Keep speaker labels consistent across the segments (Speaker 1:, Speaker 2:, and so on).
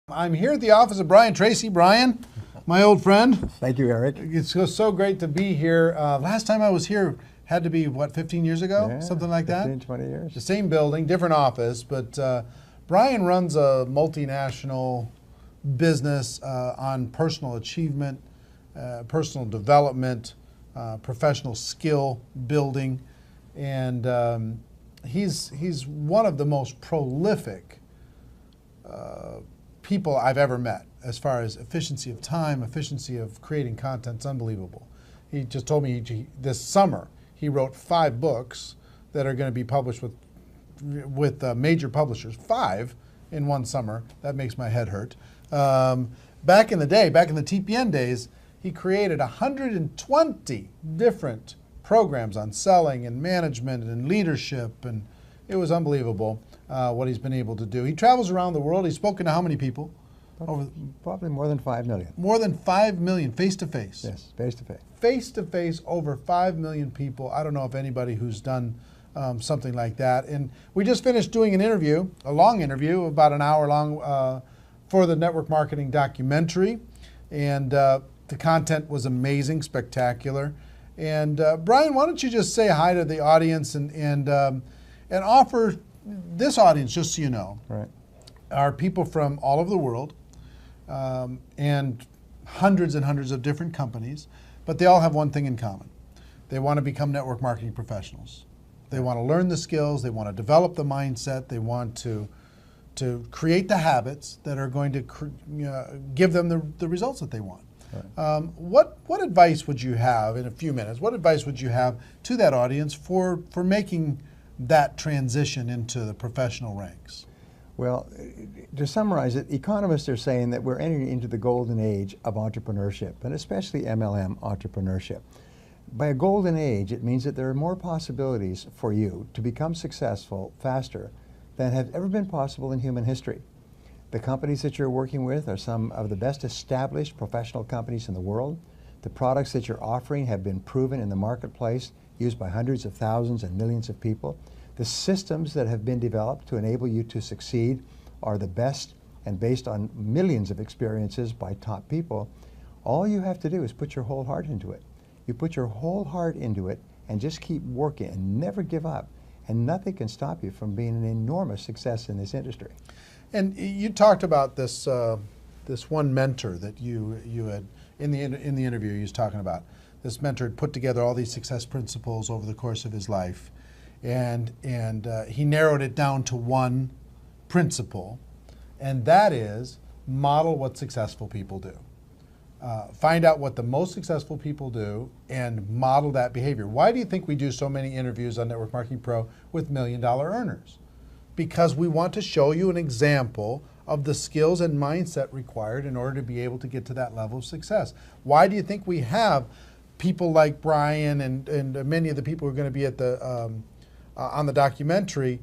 Speaker 1: I'm here at the office of Brian Tracy. Brian, my old friend.
Speaker 2: Thank you, Eric.
Speaker 1: It's so great to be here. Last time I was here had to be, what, 15 years ago?
Speaker 2: Yeah,
Speaker 1: something like
Speaker 2: 15,
Speaker 1: that?
Speaker 2: 20 years.
Speaker 1: The same building, different office, but Brian runs a multinational business on personal achievement, personal development, professional skill building, and he's one of the most prolific people I've ever met as far as efficiency of time, efficiency of creating content. It's unbelievable. He just told me this summer he wrote 5 books that are going to be published with major publishers. 5 in one summer. That makes my head hurt. Back in the day, back in the TPN days, he created 120 different programs on selling and management and leadership, and it was unbelievable what he's been able to do. He travels around the world. He's spoken to how many people?
Speaker 2: Probably more than 5 million.
Speaker 1: More than 5 million, face-to-face.
Speaker 2: Yes, face-to-face.
Speaker 1: Face-to-face, over 5 million people. I don't know if anybody who's done something like that. And we just finished doing an interview, a long interview, about an hour long, for the network marketing documentary. And the content was amazing, spectacular. And Brian, why don't you just say hi to the audience and offer this audience, just so you know,
Speaker 2: right,
Speaker 1: are people from all over the world and hundreds of different companies, but they all have one thing in common. They want to become network marketing professionals. They want to learn the skills, they want to develop the mindset, they want to create the habits that are going to give them the results that they want. Right. What advice would you have, in a few minutes, what advice would you have to that audience for making that transition into the professional ranks?
Speaker 2: Well, to summarize it, economists are saying that we're entering into the golden age of entrepreneurship, and especially MLM entrepreneurship. By a golden age, it means that there are more possibilities for you to become successful faster than have ever been possible in human history. The companies that you're working with are some of the best established professional companies in the world. The products that you're offering have been proven in the marketplace, used by hundreds of thousands and millions of people. The systems that have been developed to enable you to succeed are the best and based on millions of experiences by top people. All you have to do is put your whole heart into it. You put your whole heart into it and just keep working and never give up. And nothing can stop you from being an enormous success in this industry.
Speaker 1: And you talked about this this one mentor that you had in the interview. He was talking about this mentor had put together all these success principles over the course of his life, and he narrowed it down to one principle, and that is model what successful people do. Find out what the most successful people do and model that behavior. Why do you think we do so many interviews on Network Marketing Pro with $1 million earners? Because we want to show you an example of the skills and mindset required in order to be able to get to that level of success. Why do you think we have people like Brian and many of the people who are going to be at the on the documentary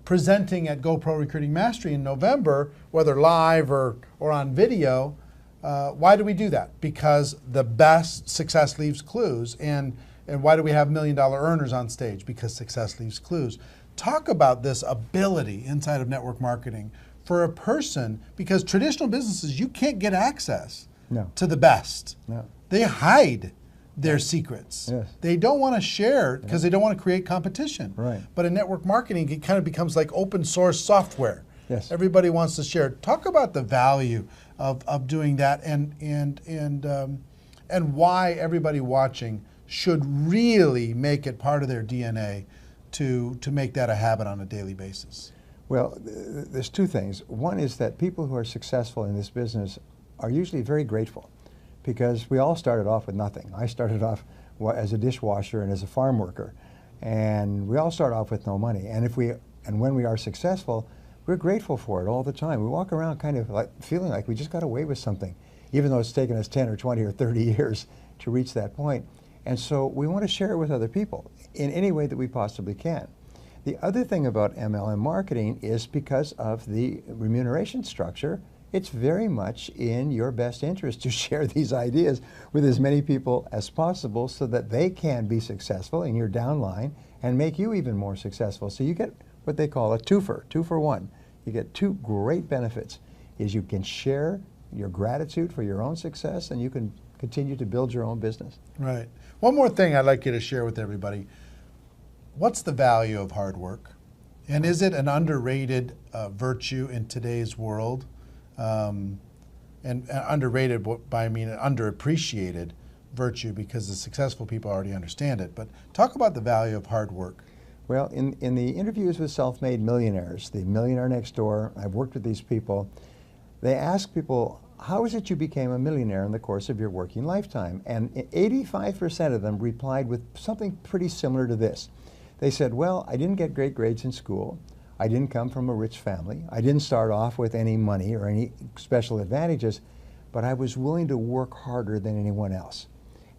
Speaker 1: presenting at GoPro Recruiting Mastery in November, whether live or on video? Why do we do that? Because the best success leaves clues. And why do we have $1 million earners on stage? Because success leaves clues. Talk about this ability inside of network marketing for a person, because traditional businesses, you can't get access to the best.
Speaker 2: No.
Speaker 1: They hide their secrets.
Speaker 2: Yes.
Speaker 1: They don't want to share because they don't want to create competition.
Speaker 2: Right.
Speaker 1: But in network marketing, it kind of becomes like open source software.
Speaker 2: Yes.
Speaker 1: Everybody wants to share. Talk about the value of doing that and why everybody watching should really make it part of their DNA to make that a habit on a daily basis.
Speaker 2: Well, there's 2 things. One is that people who are successful in this business are usually very grateful, because we all started off with nothing. I started off as a dishwasher and as a farm worker, and we all start off with no money. And when we are successful, we're grateful for it all the time. We walk around kind of like feeling like we just got away with something, even though it's taken us 10 or 20 or 30 years to reach that point. And so we want to share it with other people in any way that we possibly can. The other thing about MLM marketing is because of the remuneration structure, it's very much in your best interest to share these ideas with as many people as possible so that they can be successful in your downline and make you even more successful. So you get what they call a twofer, 2 for 1. You get two great benefits, is you can share your gratitude for your own success, and you can continue to build your own business.
Speaker 1: Right. One more thing I'd like you to share with everybody. What's the value of hard work? And is it an underrated virtue in today's world? And underrated, by I mean an underappreciated virtue, because the successful people already understand it. But talk about the value of hard work.
Speaker 2: Well, in the interviews with self-made millionaires, the millionaire next door, I've worked with these people, they ask people, how is it you became a millionaire in the course of your working lifetime? And 85% of them replied with something pretty similar to this. They said, well, I didn't get great grades in school. I didn't come from a rich family. I didn't start off with any money or any special advantages, but I was willing to work harder than anyone else.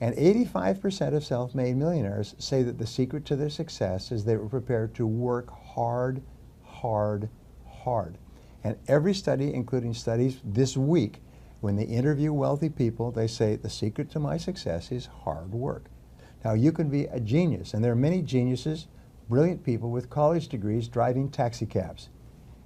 Speaker 2: And 85% of self-made millionaires say that the secret to their success is they were prepared to work hard, hard, hard. And every study, including studies this week, when they interview wealthy people, they say the secret to my success is hard work. Now, you can be a genius, and there are many geniuses, brilliant people with college degrees driving taxi cabs.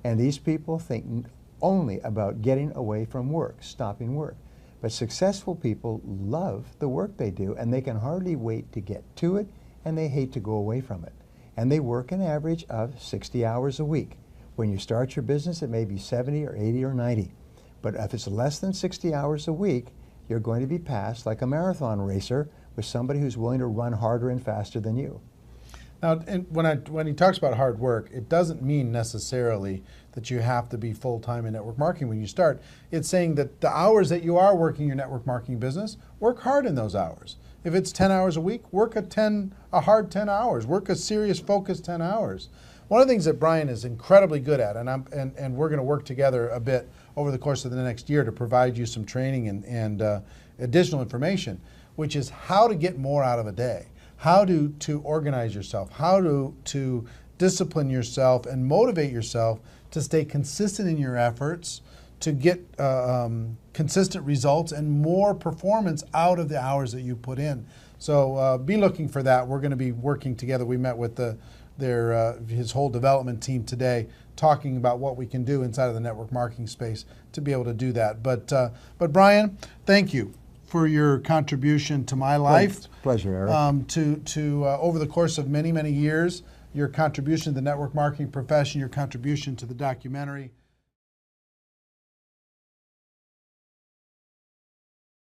Speaker 2: And these people think only about getting away from work, stopping work. But successful people love the work they do, and they can hardly wait to get to it, and they hate to go away from it. And they work an average of 60 hours a week. When you start your business, it may be 70 or 80 or 90. But if it's less than 60 hours a week, you're going to be passed like a marathon racer with somebody who's willing to run harder and faster than you.
Speaker 1: Now, and when he talks about hard work, it doesn't mean necessarily that you have to be full-time in network marketing when you start. It's saying that the hours that you are working your network marketing business, work hard in those hours. If it's 10 hours a week, work a hard 10 hours. Work a serious, focused 10 hours. One of the things that Brian is incredibly good at, and we're going to work together a bit over the course of the next year to provide you some training and additional information, which is how to get more out of a day, how to organize yourself, how to discipline yourself and motivate yourself to stay consistent in your efforts, to get consistent results and more performance out of the hours that you put in. So be looking for that. We're going to be working together. We met with his whole development team today, talking about what we can do inside of the network marketing space to be able to do that. But Brian, thank you for your contribution to my life.
Speaker 2: Pleasure, Eric.
Speaker 1: To over the course of many, many years, your contribution to the network marketing profession, your contribution to the documentary.